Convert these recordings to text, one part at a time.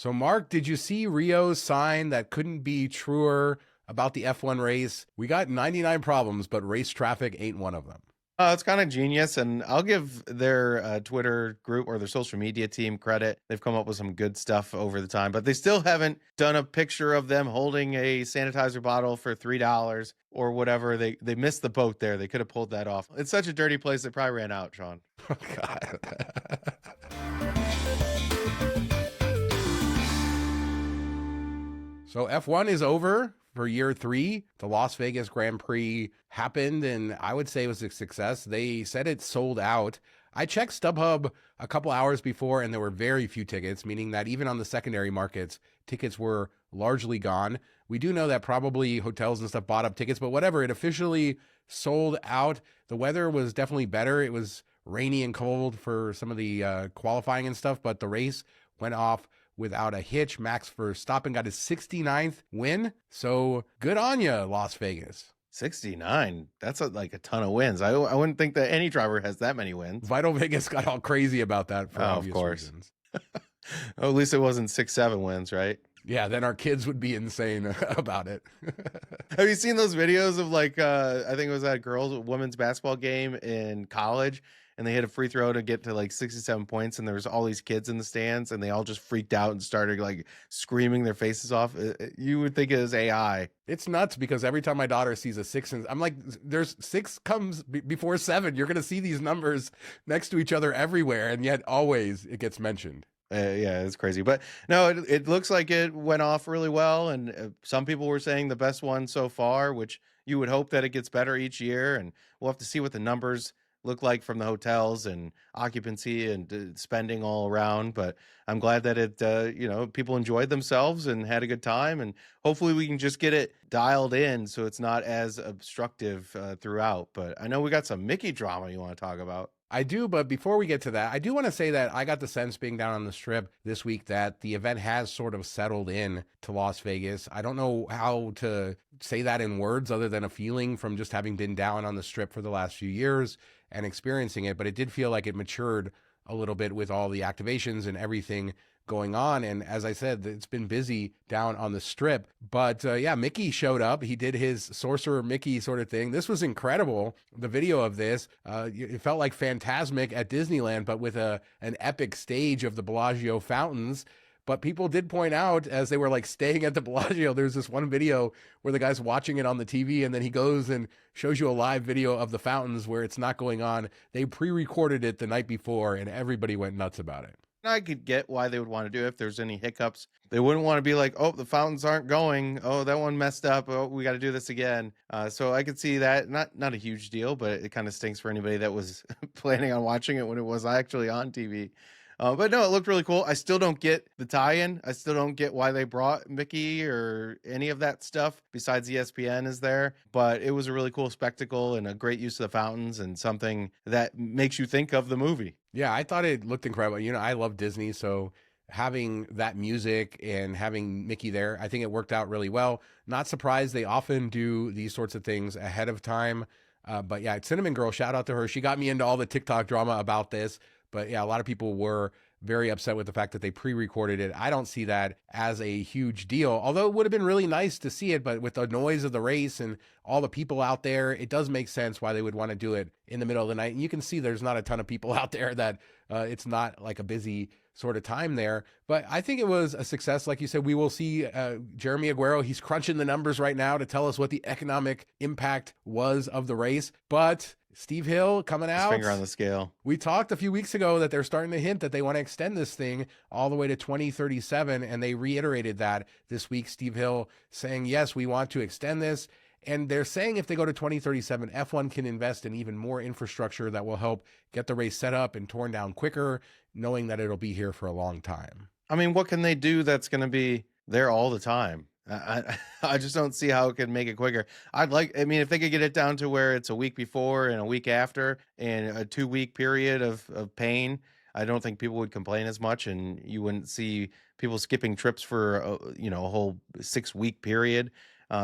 So, Mark, did you see Rio's sign that couldn't be truer about the F1 race? We got 99 problems, but race traffic ain't one of them. It's kind of genius, and I'll give their Twitter group or their social media team credit. They've come up with some good stuff over the time, but they still haven't done a picture of them holding a sanitizer bottle for $3 or whatever. They missed the boat there. They could have pulled that off. It's such a dirty place. They probably ran out, Shawn. Oh, God. So F1 is over for year 3. The Las Vegas Grand Prix happened, and I would say it was a success. They said it sold out. I checked StubHub a couple hours before, and there were very few tickets, meaning that even on the secondary markets, tickets were largely gone. We do know that probably hotels and stuff bought up tickets, but whatever, it officially sold out. The weather was definitely better. It was rainy and cold for some of the qualifying and stuff, but the race went off without a hitch. Max Verstappen got his 69th win. So good on you, Las Vegas. 69. That's like a ton of wins. I wouldn't think that any driver has that many wins. Vital Vegas got all crazy about that for obvious reasons. At least it wasn't 6-7 wins, right? Yeah, then our kids would be insane about it. Have you seen those videos of like, I think it was at a women's basketball game in college, and they hit a free throw to get to like 67 points, and there was all these kids in the stands, and they all just freaked out and started like screaming their faces off. You would think it was AI. It's nuts because every time my daughter sees a 6, I'm like, there's 6 comes before 7. You're going to see these numbers next to each other everywhere, and yet always it gets mentioned. Yeah, it's crazy. But no, it looks like it went off really well. And some people were saying the best one so far, which you would hope that it gets better each year. And we'll have to see what the numbers look like from the hotels and occupancy and spending all around. But I'm glad that it, people enjoyed themselves and had a good time. And hopefully we can just get it dialed in so it's not as obstructive throughout. But I know we got some Mickey drama you want to talk about. I do, but before we get to that, I do want to say that I got the sense being down on the Strip this week that the event has sort of settled in to Las Vegas. I don't know how to say that in words other than a feeling from just having been down on the Strip for the last few years and experiencing it, but it did feel like it matured a little bit with all the activations and everything going on. And as I said, it's been busy down on the Strip. But yeah, Mickey showed up. He did his Sorcerer Mickey sort of thing. This was incredible. The video of this, it felt like Phantasmic at Disneyland, but with an epic stage of the Bellagio fountains. But people did point out as they were like staying at the Bellagio, there's this one video where the guy's watching it on the TV and then he goes and shows you a live video of the fountains where it's not going on. They pre-recorded it the night before and everybody went nuts about it. I could get why they would want to do it if there's any hiccups. They wouldn't want to be like, oh, the fountains aren't going. Oh, that one messed up. Oh, we got to do this again. So I could see that. Not a huge deal, but it kind of stinks for anybody that was planning on watching it when it was actually on TV. But no, it looked really cool. I still don't get the tie-in. I still don't get why they brought Mickey or any of that stuff besides ESPN is there. But it was a really cool spectacle and a great use of the fountains and something that makes you think of the movie. Yeah, I thought it looked incredible. I love Disney, so having that music and having Mickey there, I think it worked out really well. Not surprised. They often do these sorts of things ahead of time. But yeah, Cinnamon Girl, shout out to her. She got me into all the TikTok drama about this. But yeah, a lot of people were very upset with the fact that they pre-recorded it. I don't see that as a huge deal, although it would have been really nice to see it. But with the noise of the race and all the people out there, it does make sense why they would want to do it in the middle of the night. And you can see there's not a ton of people out there, that it's not like a busy sort of time there. But I think it was a success. Like you said, we will see Jeremy Aguero. He's crunching the numbers right now to tell us what the economic impact was of the race. But Steve Hill coming out. His finger on the scale. We talked a few weeks ago that they're starting to hint that they want to extend this thing all the way to 2037. And they reiterated that this week. Steve Hill saying, yes, we want to extend this. And they're saying if they go to 2037, F1 can invest in even more infrastructure that will help get the race set up and torn down quicker, knowing that it'll be here for a long time. I mean, what can they do that's going to be there all the time? I just don't see how it could make it quicker. If they could get it down to where it's a week before and a week after and a 2-week period of pain, I don't think people would complain as much, and you wouldn't see people skipping trips for a whole 6-week period.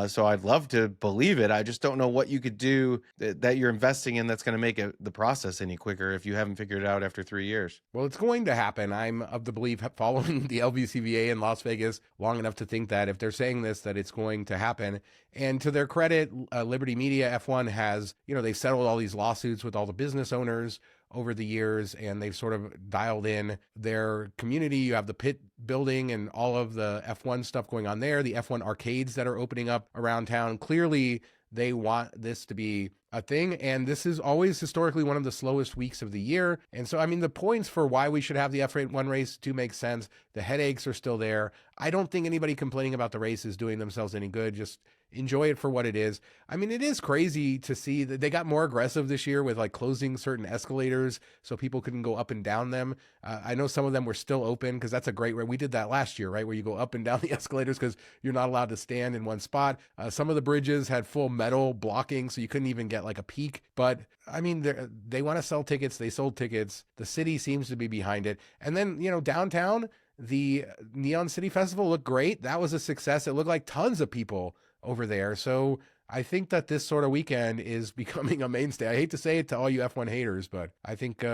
So I'd love to believe it. I just don't know what you could do that you're investing in that's going to make the process any quicker if you haven't figured it out after 3 years. Well, it's going to happen. I'm of the belief, following the LVCVA in Las Vegas long enough to think that if they're saying this, that it's going to happen. And to their credit, Liberty Media F1 has, they've settled all these lawsuits with all the business owners over the years, and they've sort of dialed in their community. You have the pit building and all of the F1 stuff going on there, the F1 arcades that are opening up around town. Clearly, they want this to be a thing, and this is always historically one of the slowest weeks of the year. And so, the points for why we should have the F1 race do make sense. The headaches are still there. I don't think anybody complaining about the race is doing themselves any good. Just enjoy it for what it is. It is crazy to see that they got more aggressive this year with like closing certain escalators so people couldn't go up and down them. I know some of them were still open because that's a great way. We did that last year, right? Where you go up and down the escalators because you're not allowed to stand in one spot. Some of the bridges had full metal blocking, so you couldn't even get like a peek. But they want to sell tickets. They sold tickets. The city seems to be behind it. And then, downtown, the Neon City Festival looked great. That was a success. It looked like tons of people over there. So I think that this sort of weekend is becoming a mainstay. I hate to say it to all you F1 haters, but I think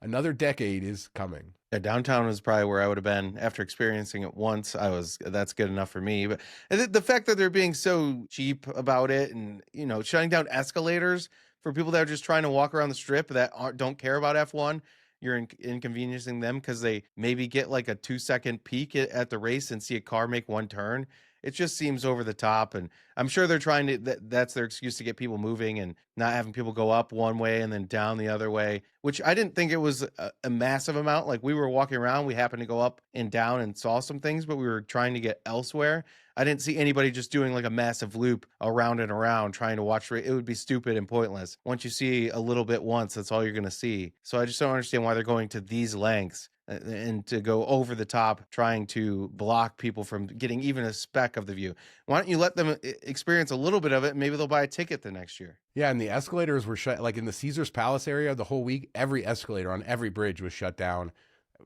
another decade is coming. Yeah, downtown is probably where I would have been after experiencing it once. That's good enough for me. But the fact that they're being so cheap about it and, shutting down escalators for people that are just trying to walk around the strip that don't care about F1, you're inconveniencing them because they maybe get like a 2-second peek at the race and see a car make one turn. It just seems over the top, and I'm sure they're trying to, that's their excuse to get people moving and not having people go up one way and then down the other way, which I didn't think it was a massive amount. Like, we were walking around, we happened to go up and down and saw some things, but we were trying to get elsewhere. I didn't see anybody just doing like a massive loop around and around trying to watch. It would be stupid and pointless. Once you see a little bit once, that's all you're going to see. So I just don't understand why they're going to these lengths and to go over the top, trying to block people from getting even a speck of the view. Why don't you let them experience a little bit of it? And maybe they'll buy a ticket the next year. Yeah, and the escalators were shut, like in the Caesars Palace area the whole week. Every escalator on every bridge was shut down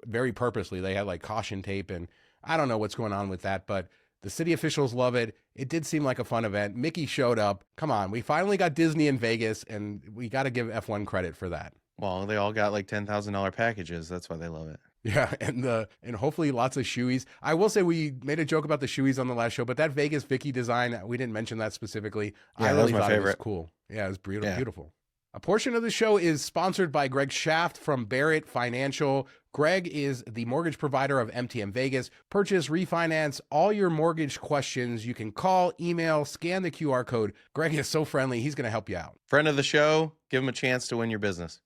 very purposely. They had like caution tape, and I don't know what's going on with that, but the city officials love it. It did seem like a fun event. Mickey showed up. Come on, we finally got Disney in Vegas, and we got to give F1 credit for that. Well, they all got like $10,000 packages. That's why they love it. Yeah, and hopefully lots of shoeies. I will say we made a joke about the shoeies on the last show, but that Vegas Vicky design, we didn't mention that specifically. Yeah, I really that was my thought favorite. It was cool. Yeah, it was beautiful. A portion of the show is sponsored by Greg Shaft from Barrett Financial. Greg is the mortgage provider of MTM Vegas. Purchase, refinance, all your mortgage questions. You can call, email, scan the QR code. Greg is so friendly. He's going to help you out. Friend of the show, give him a chance to win your business.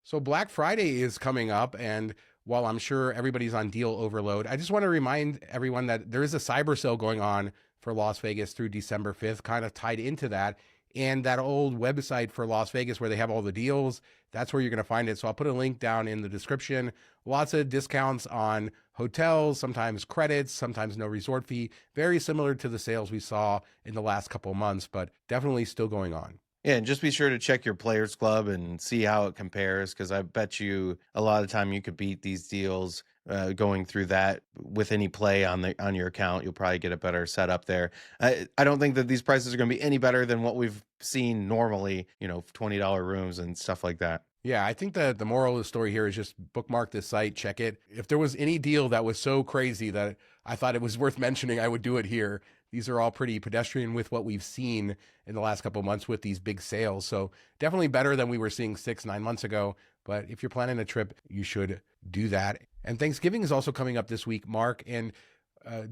So Black Friday is coming up, and while I'm sure everybody's on deal overload, I just want to remind everyone that there is a cyber sale going on for Las Vegas through December 5th, kind of tied into that. And that old website for Las Vegas where they have all the deals, that's where you're going to find it. So I'll put a link down in the description. Lots of discounts on hotels, sometimes credits, sometimes no resort fee. Very similar to the sales we saw in the last couple of months, but definitely still going on. Yeah, and just be sure to check your Players Club and see how it compares, because I bet you a lot of the time you could beat these deals going through that with any play on your account. You'll probably get a better setup there. I don't think that these prices are going to be any better than what we've seen normally, $20 rooms and stuff like that. Yeah, I think that the moral of the story here is just bookmark this site, check it. If there was any deal that was so crazy that I thought it was worth mentioning, I would do it here. These are all pretty pedestrian with what we've seen in the last couple of months with these big sales. So definitely better than we were seeing 6-9 months ago. But if you're planning a trip, you should do that. And Thanksgiving is also coming up this week, Mark. And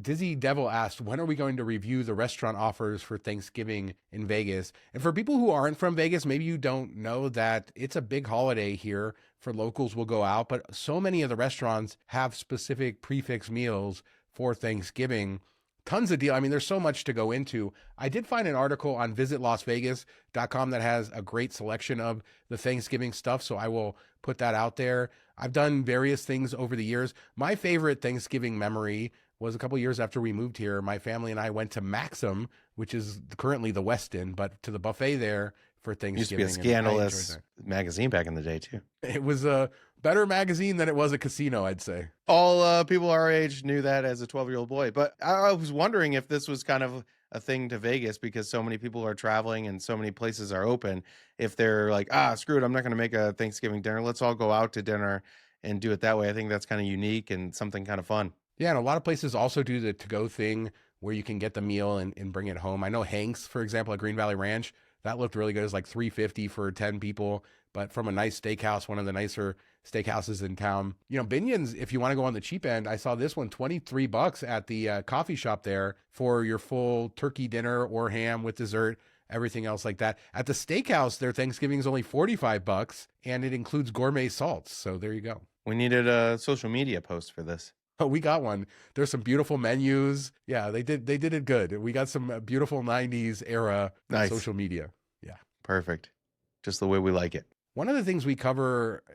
Dizzy Devil asked, when are we going to review the restaurant offers for Thanksgiving in Vegas? And for people who aren't from Vegas, maybe you don't know that it's a big holiday here. For locals will go out, but so many of the restaurants have specific prefix meals for Thanksgiving. Tons of deal. I mean, there's so much to go into. I did find an article on visitlasvegas.com that has a great selection of the Thanksgiving stuff, so I will put that out there. I've done various things over the years. My favorite Thanksgiving memory was a couple years after we moved here. My family and I went to Maxim, which is currently the Westin, but to the buffet there for Thanksgiving. Used to be a scandalous magazine back in the day, too. It was a better magazine than it was a casino, I'd say. All people our age knew that as a 12-year-old boy. But I was wondering if this was kind of a thing to Vegas because so many people are traveling and so many places are open. If they're like, screw it, I'm not going to make a Thanksgiving dinner. Let's all go out to dinner and do it that way. I think that's kind of unique and something kind of fun. Yeah, and a lot of places also do the to-go thing where you can get the meal and bring it home. I know Hank's, for example, at Green Valley Ranch, that looked really good. It was like $3.50 for 10 people, but from a nice steakhouse, one of the nicer steakhouses in town. You know, Binion's, if you want to go on the cheap end, I saw this one, $23 at the coffee shop there for your full turkey dinner or ham with dessert, everything else like that. At the steakhouse, their Thanksgiving is only $45 and it includes gourmet salts. So there you go. We needed a social media post for this. Oh, we got one. There's some beautiful menus. Yeah, they did it good. We got some beautiful 90s era social media. Yeah. Perfect. Just the way we like it. One of the things we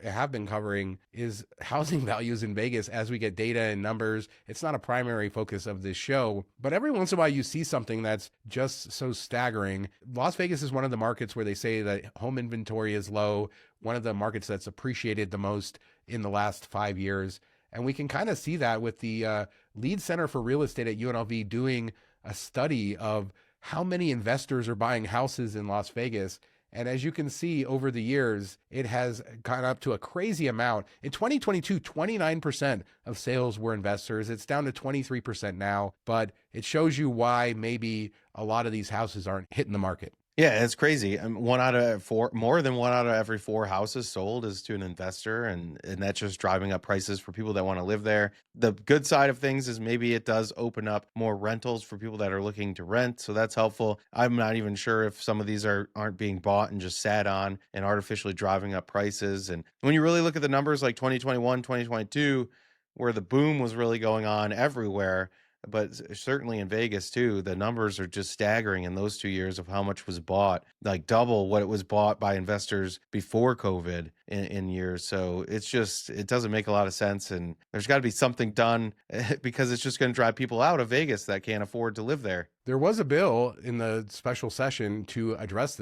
have been covering is housing values in Vegas as we get data and numbers. It's not a primary focus of this show, but every once in a while you see something that's just so staggering. Las Vegas is one of the markets where they say that home inventory is low, one of the markets that's appreciated the most in the last 5 years. And we can kind of see that with the lead center for real estate at UNLV doing a study of how many investors are buying houses in Las Vegas. And as you can see over the years, it has gone up to a crazy amount. In 2022, 29% of sales were investors. It's down to 23% now, but it shows you why maybe a lot of these houses aren't hitting the market. Yeah, it's crazy. More than one out of every 4 houses sold is to an investor, and that's just driving up prices for people that want to live there. The good side of things is maybe it does open up more rentals for people that are looking to rent, so that's helpful. I'm not even sure if some of these aren't being bought and just sat on and artificially driving up prices. And when you really look at the numbers like 2021, 2022, where the boom was really going on everywhere, but certainly in Vegas too, the numbers are just staggering in those 2 years of how much was bought, like double what it was bought by investors before COVID in years. So it doesn't make a lot of sense. And there's got to be something done because it's just going to drive people out of Vegas that can't afford to live there. There was a bill in the special session to address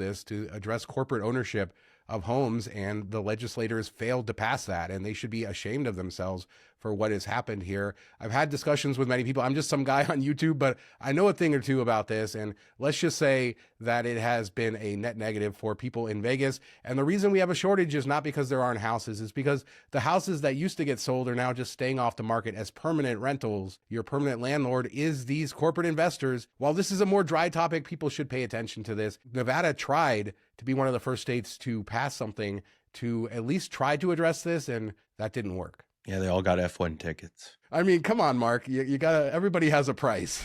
corporate ownership of homes, and the legislators failed to pass that, and they should be ashamed of themselves for what has happened here. I've had discussions with many people. I'm just some guy on YouTube, but I know a thing or two about this, and let's just say that it has been a net negative for people in Vegas. And the reason we have a shortage is not because there aren't houses, it's because the houses that used to get sold are now just staying off the market as permanent rentals. Your permanent landlord is these corporate investors. While this is a more dry topic, people should pay attention to this. Nevada tried to be one of the first states to pass something to at least try to address this, and that didn't work. Yeah, they all got F1 tickets. I mean, come on, Mark. You gotta, everybody has a price.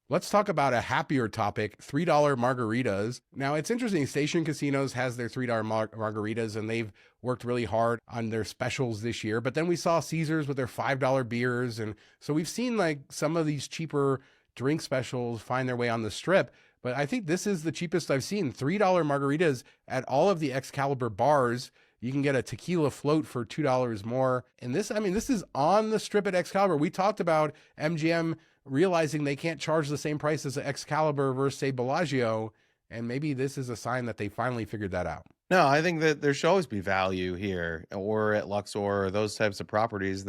Let's talk about a happier topic, $3 margaritas. Now, it's interesting. Station Casinos has their $3 margaritas, and they've worked really hard on their specials this year. But then we saw Caesars with their $5 beers. And so we've seen like some of these cheaper drink specials find their way on the Strip. But I think this is the cheapest I've seen. $3 margaritas at all of the Excalibur bars. You can get a tequila float for $2 more. And this is on the Strip at Excalibur. We talked about MGM realizing they can't charge the same price as Excalibur versus, say, Bellagio. And maybe this is a sign that they finally figured that out. No, I think that there should always be value here, or at Luxor or those types of properties.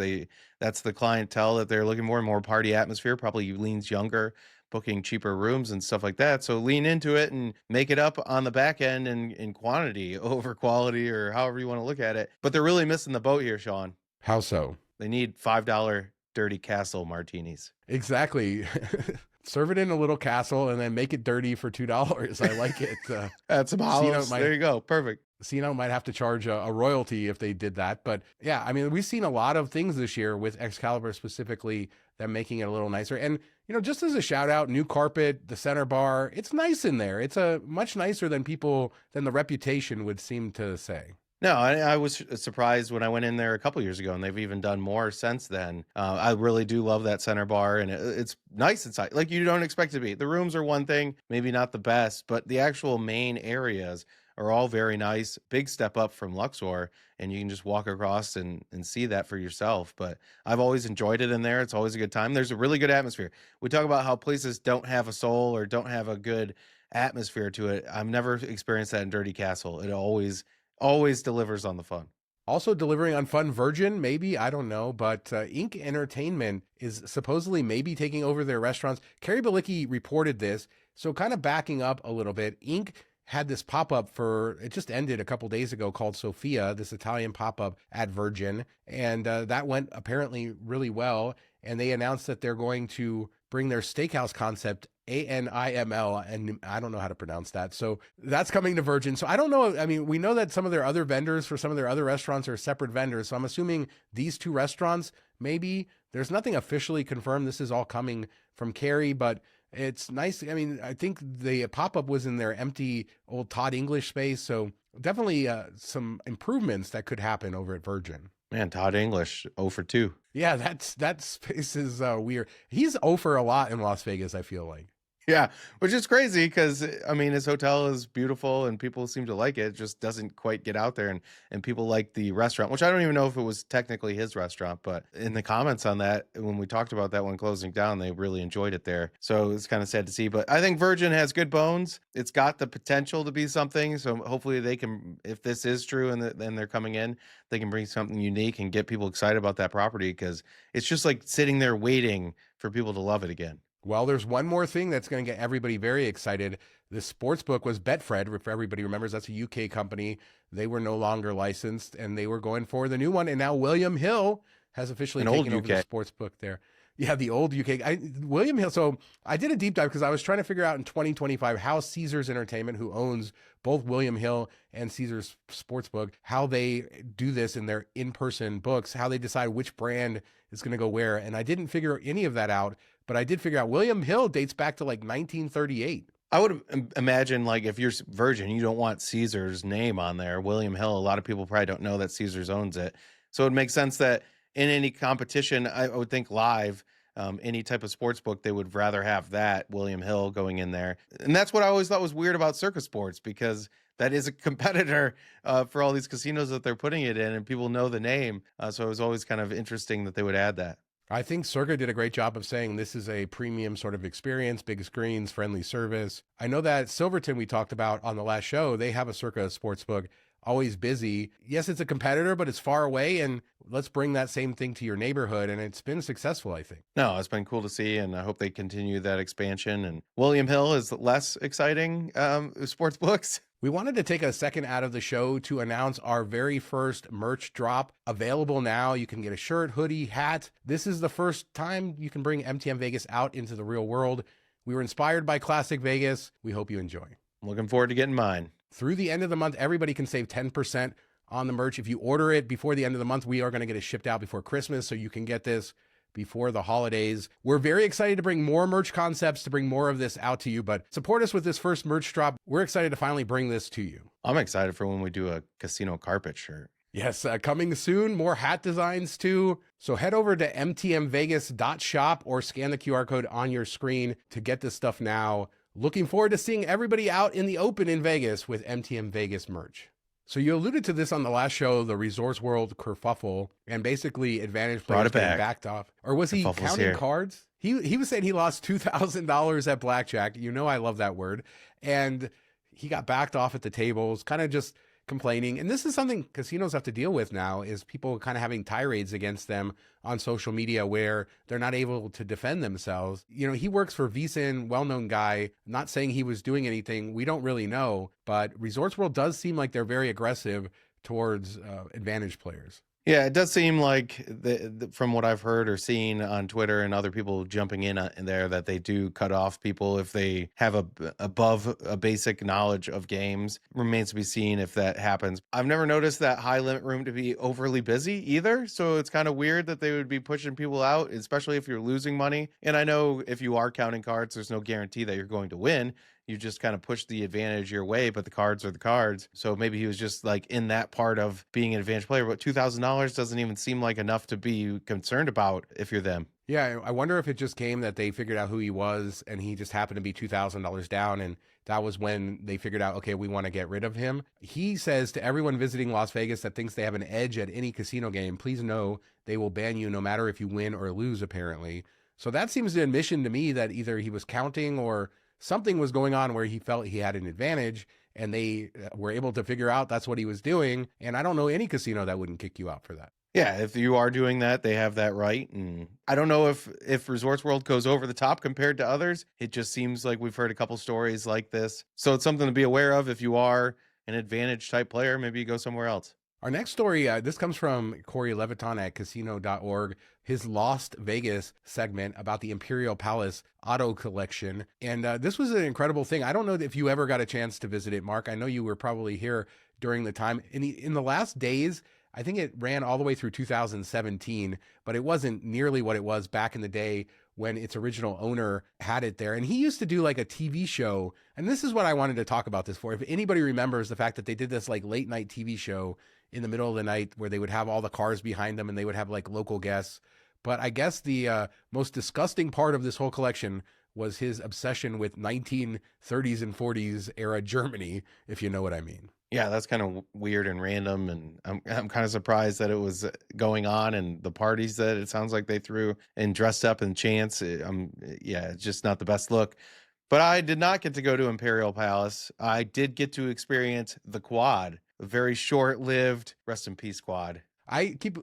That's the clientele that they're looking for, more party atmosphere, probably leans younger, booking cheaper rooms and stuff like that. So lean into it and make it up on the back end in quantity over quality, or however you want to look at it. But they're really missing the boat here, Shawn. How so? They need $5 Dirty Castle martinis. Exactly. Serve it in a little castle and then make it dirty for $2. I like it. That's some hollows. There you go. Perfect. Casino might have to charge a royalty if they did that. But yeah, I mean, we've seen a lot of things this year with Excalibur specifically, them making it a little nicer. And, you know, just as a shout out, new carpet, the center bar, it's nice in there. It's a much nicer than the reputation would seem to say. No, I was surprised when I went in there a couple years ago, and they've even done more since then. I really do love that center bar, and it's nice inside. Like, you don't expect it to be. The rooms are one thing, maybe not the best, but the actual main areas are all very nice. Big step up from Luxor, and you can just walk across and see that for yourself. But I've always enjoyed it in there. It's always a good time. There's a really good atmosphere. We talk about how places don't have a soul or don't have a good atmosphere to it. I've never experienced that in Dirty Castle. It always delivers on the fun. Also delivering on Fun Virgin, maybe, I don't know, but Inc. Entertainment is supposedly maybe taking over their restaurants. Carrie Bilicki reported this, so kind of backing up a little bit. Inc. had this pop-up it just ended a couple days ago called Sophia, this Italian pop-up at Virgin, and that went apparently really well, and they announced that they're going to bring their steakhouse concept ANIML, and I don't know how to pronounce that. So that's coming to Virgin. So I don't know. I mean, we know that some of their other vendors for some of their other restaurants are separate vendors. So I'm assuming these two restaurants, maybe there's nothing officially confirmed. This is all coming from Carrie, but it's nice. I mean, I think the pop-up was in their empty old Todd English space. So definitely some improvements that could happen over at Virgin. Man, Todd English, 0 for 2. Yeah, that space is weird. He's 0 for a lot in Las Vegas, I feel like. Yeah, which is crazy because, I mean, his hotel is beautiful and people seem to like it. It just doesn't quite get out there. And people like the restaurant, which I don't even know if it was technically his restaurant. But in the comments on that, when we talked about that one closing down, they really enjoyed it there. So it's kind of sad to see. But I think Virgin has good bones. It's got the potential to be something. So hopefully they can, if this is true and then they're coming in, they can bring something unique and get people excited about that property, because it's just like sitting there waiting for people to love it again. Well, there's one more thing that's going to get everybody very excited. The sportsbook was BetFred. If everybody remembers, that's a UK company. They were no longer licensed, and they were going for the new one. And now William Hill has officially taken over the sportsbook there. Yeah, the old UK. William Hill. So I did a deep dive because I was trying to figure out in 2025 how Caesars Entertainment, who owns both William Hill and Caesars Sportsbook, how they do this in their in-person books, how they decide which brand is going to go where. And I didn't figure any of that out. But I did figure out William Hill dates back to like 1938. I would imagine, like, if you're Virgin, you don't want Caesar's name on there. William Hill, a lot of people probably don't know that Caesars owns it. So it makes sense that in any competition, I would think live, any type of sports book, they would rather have that William Hill going in there. And that's what I always thought was weird about Circus Sports, because that is a competitor for all these casinos that they're putting it in, and people know the name. So it was always kind of interesting that they would add that. I think Circa did a great job of saying this is a premium sort of experience, big screens, friendly service. I know that Silverton, we talked about on the last show, they have a Circa sportsbook, always busy. Yes, it's a competitor, but it's far away, and let's bring that same thing to your neighborhood, and it's been successful, I think. No, it's been cool to see, and I hope they continue that expansion. And William Hill is less exciting sports books. We wanted to take a second out of the show to announce our very first merch drop, available now. You can get a shirt, hoodie, hat. This is the first time you can bring MTM Vegas out into the real world. We were inspired by Classic Vegas. We hope you enjoy. I'm looking forward to getting mine. Through the end of the month, everybody can save 10% on the merch. If you order it before the end of the month, we are going to get it shipped out before Christmas, so you can get this before the holidays. We're very excited to bring more merch concepts, to bring more of this out to you, but support us with this first merch drop. We're excited to finally bring this to you. I'm excited for when we do a casino carpet shirt. Yes, coming soon, more hat designs too. So head over to mtmvegas.shop or scan the QR code on your screen to get this stuff now. Looking forward to seeing everybody out in the open in Vegas with MTM Vegas merch. So you alluded to this on the last show, the Resorts World kerfuffle, and basically advantage players getting backed off. Or was he counting cards? He was saying he lost $2,000 at blackjack. You know I love that word. And he got backed off at the tables, kind of just complaining. And this is something casinos have to deal with now, is people kind of having tirades against them on social media where they're not able to defend themselves. You know, he works for VSiN, well-known guy, not saying he was doing anything. We don't really know, but Resorts World does seem like they're very aggressive towards advantage players. Yeah, it does seem like, from what I've heard or seen on Twitter and other people jumping in there, that they do cut off people if they have above a basic knowledge of games. Remains to be seen if that happens. I've never noticed that high limit room to be overly busy either, so it's kind of weird that they would be pushing people out, especially if you're losing money. And I know if you are counting cards, there's no guarantee that you're going to win. You just kind of push the advantage your way, but the cards are the cards. So maybe he was just like in that part of being an advantage player, but $2,000 doesn't even seem like enough to be concerned about if you're them. Yeah, I wonder if it just came that they figured out who he was and he just happened to be $2,000 down, and that was when they figured out, okay, we want to get rid of him. He says to everyone visiting Las Vegas that thinks they have an edge at any casino game, please know they will ban you no matter if you win or lose, apparently. So that seems an admission to me that either he was counting or something was going on where he felt he had an advantage, and they were able to figure out that's what he was doing. And I don't know any casino that wouldn't kick you out for that. Yeah, if you are doing that, they have that right. And I don't know if Resorts World goes over the top compared to others. It just seems like we've heard a couple stories like this. So it's something to be aware of. If you are an advantage type player, maybe you go somewhere else. Our next story, this comes from Corey Leviton at casino.org, his Lost Vegas segment about the Imperial Palace auto collection. And this was an incredible thing. I don't know if you ever got a chance to visit it, Mark. I know you were probably here during the time. In the last days, I think it ran all the way through 2017, but it wasn't nearly what it was back in the day when its original owner had it there. And he used to do like a TV show. And this is what I wanted to talk about this for. If anybody remembers the fact that they did this like late night TV show in the middle of the night where they would have all the cars behind them and they would have like local guests. But I guess the most disgusting part of this whole collection was his obsession with 1930s and 40s era Germany, if you know what I mean. Yeah, that's kind of weird and random, and I'm kind of surprised that it was going on, and the parties that it sounds like they threw and dressed up in chants. Yeah, it's just not the best look. But I did not get to go to Imperial Palace. I did get to experience the quad, a very short-lived rest in peace quad.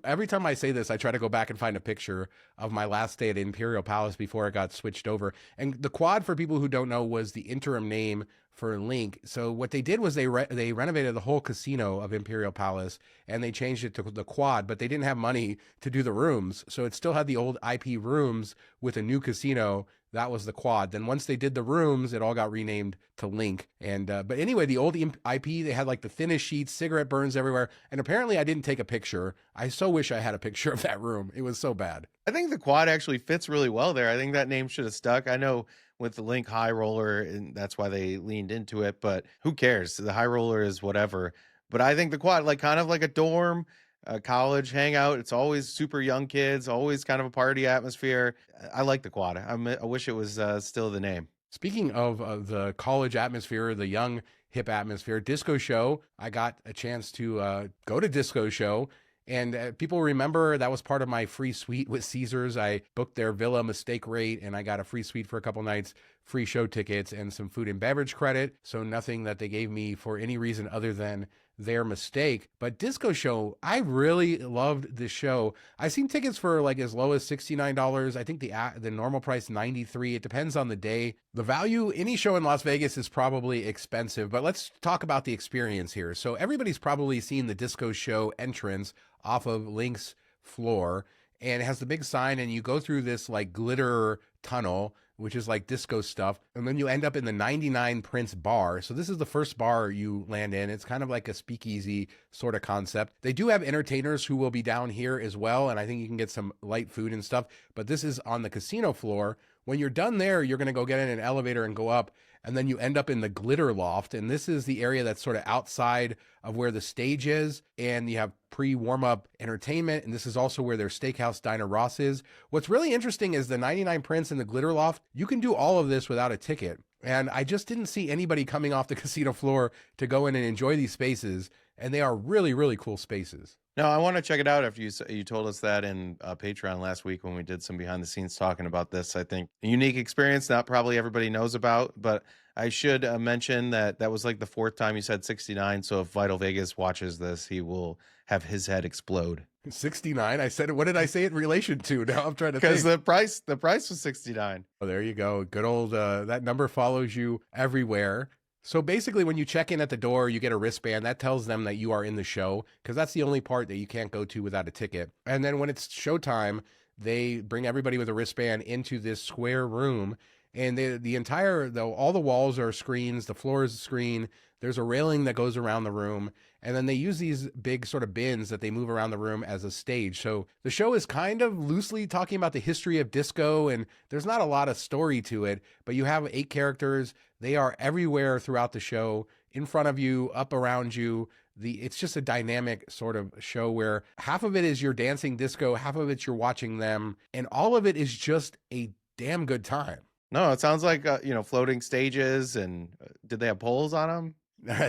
Every time I say this, I try to go back and find a picture of my last day at Imperial Palace before it got switched over. And the quad, for people who don't know, was the interim name for Linq. So what they did was they renovated the whole casino of Imperial Palace and they changed it to the quad, but they didn't have money to do the rooms. So it still had the old IP rooms with a new casino. That was the quad. Then once they did the rooms, it all got renamed to Linq. And but anyway, the old IP, they had like the thinnest sheets, cigarette burns everywhere. And apparently I didn't take a picture. I so wish I had a picture of that room. It was so bad. I think the quad actually fits really well there. I think that name should have stuck. I know with the Linq High Roller, and that's why they leaned into it, but who cares? The High Roller is whatever. But I think the quad, like kind of like a dorm, a college hangout. It's always super young kids, always kind of a party atmosphere. I like the quad. I wish it was still the name. Speaking of the college atmosphere, the young hip atmosphere, Disco Show, I got a chance to go to Disco Show. And people remember that was part of my free suite with Caesars. I booked their villa mistake rate and I got a free suite for a couple nights, free show tickets and some food and beverage credit. So nothing that they gave me for any reason other than their mistake. But Disco Show, I really loved the show. I've seen tickets for like as low as $69. I think the normal price $93. It depends on the day. The value, any show in Las Vegas is probably expensive, but let's talk about the experience here. So everybody's probably seen the Disco Show entrance off of Linq's floor, and it has the big sign, and you go through this like glitter tunnel, which is like disco stuff, and then you end up in the 99 Prince Bar. So this is the first bar you land in. It's kind of like a speakeasy sort of concept. They do have entertainers who will be down here as well, and I think you can get some light food and stuff, but this is on the casino floor. When you're done there, you're going to go get in an elevator and go up, and then you end up in the Glitterloft, and this is the area that's sort of outside of where the stage is, and you have pre-warm-up entertainment, and this is also where their steakhouse Diner Ross is. What's really interesting is the 99 Prince and the Glitterloft, you can do all of this without a ticket, and I just didn't see anybody coming off the casino floor to go in and enjoy these spaces, and they are really, really cool spaces. No, I want to check it out after you told us that in Patreon last week when we did some behind the scenes talking about this. I think a unique experience not probably everybody knows about, but I should mention that was like the fourth time you said 69. So if Vital Vegas watches this, he will have his head explode. 69? I said, what did I say it in relation to? Now I'm trying to think. Because the price was 69. Oh, there you go. Good old, that number follows you everywhere. So basically, when you check in at the door, you get a wristband. That tells them that you are in the show, because that's the only part that you can't go to without a ticket. And then when it's showtime, they bring everybody with a wristband into this square room. And all the walls are screens. The floor is a screen. There's a railing that goes around the room. And then they use these big sort of bins that they move around the room as a stage. So the show is kind of loosely talking about the history of disco, and there's not a lot of story to it, but you have 8 characters. They are everywhere throughout the show, in front of you, up around you. It's just a dynamic sort of show where half of it is you're dancing disco, half of it you're watching them, and all of it is just a damn good time. No, it sounds like floating stages, and did they have poles on them?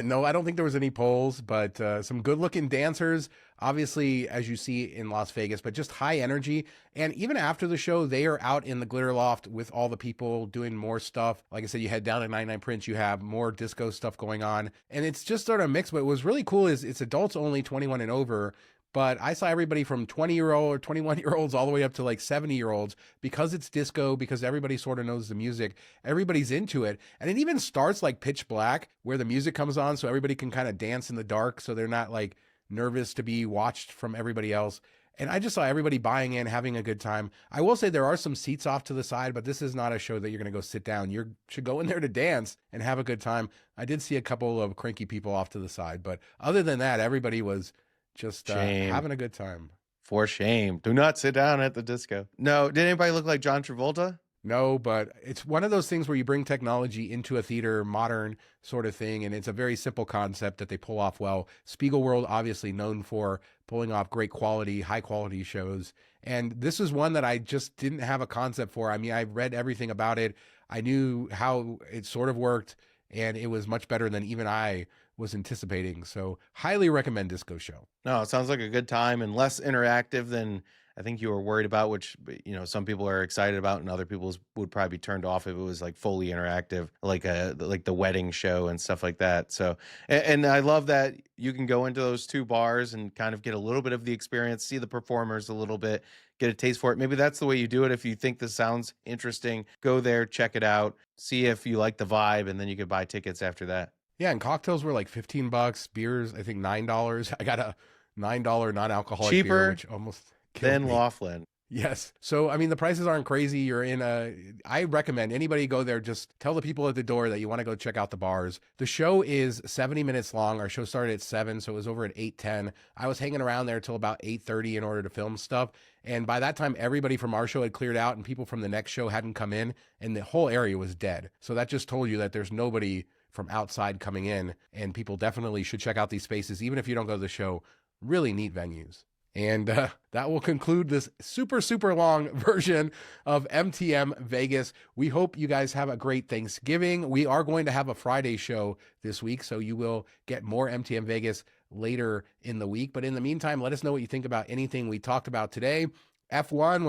No, I don't think there was any polls, but some good looking dancers, obviously, as you see in Las Vegas, but just high energy. And even after the show, they are out in the Glitterloft with all the people doing more stuff. Like I said, you head down to 99 Prince, you have more disco stuff going on. And it's just sort of mixed. But what was really cool is it's adults only, 21 and over. But I saw everybody from 20-year-old or 21-year-olds all the way up to like 70-year-olds, because it's disco, because everybody sort of knows the music. Everybody's into it. And it even starts like pitch black where the music comes on so everybody can kind of dance in the dark, so they're not like nervous to be watched from everybody else. And I just saw everybody buying in, having a good time. I will say there are some seats off to the side, but this is not a show that you're going to go sit down. You should go in there to dance and have a good time. I did see a couple of cranky people off to the side, but other than that, everybody was just having a good time. For shame. Do not sit down at the disco. No, did anybody look like John Travolta? No, but it's one of those things where you bring technology into a theater, modern sort of thing, and it's a very simple concept that they pull off well. Spiegelworld, obviously known for pulling off great quality, high quality shows. And this is one that I just didn't have a concept for. I mean, I read everything about it. I knew how it sort of worked, and it was much better than even I was anticipating. So highly recommend Disco Show. No, it sounds like a good time and less interactive than I think you were worried about, which, some people are excited about and other people would probably be turned off if it was like fully interactive, like the wedding show and stuff like that. So, and I love that you can go into those two bars and kind of get a little bit of the experience, see the performers a little bit, get a taste for it. Maybe that's the way you do it. If you think this sounds interesting, go there, check it out, see if you like the vibe, and then you could buy tickets after that. Yeah, and cocktails were like $15. Beers, I think $9. I got a $9 non-alcoholic beer, which almost killed than me. Laughlin. Yes. So, I mean, the prices aren't crazy. I recommend anybody go there. Just tell the people at the door that you want to go check out the bars. The show is 70 minutes long. Our show started at 7, so it was over at 8:10. I was hanging around there till about 8:30 in order to film stuff. And by that time, everybody from our show had cleared out and people from the next show hadn't come in, and the whole area was dead. So that just told you that there's nobody from outside coming in, and people definitely should check out these spaces, even if you don't go to the show. Really neat venues. And that will conclude this super, super long version of MTM Vegas. We hope you guys have a great Thanksgiving. We are going to have a Friday show this week, so you will get more MTM Vegas later in the week. But in the meantime, let us know what you think about anything we talked about today. F1,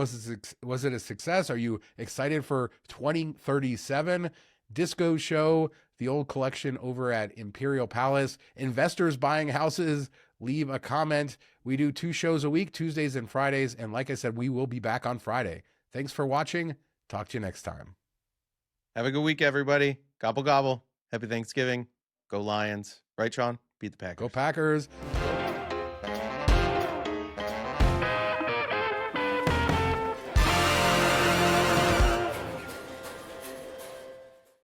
was it a success? Are you excited for 2037? Disco Show, the old collection over at Imperial Palace. Investors buying houses, leave a comment. We do 2 shows a week, Tuesdays and Fridays. And like I said, we will be back on Friday. Thanks for watching. Talk to you next time. Have a good week, everybody. Gobble, gobble. Happy Thanksgiving. Go Lions. Right, Shawn? Beat the Packers. Go Packers.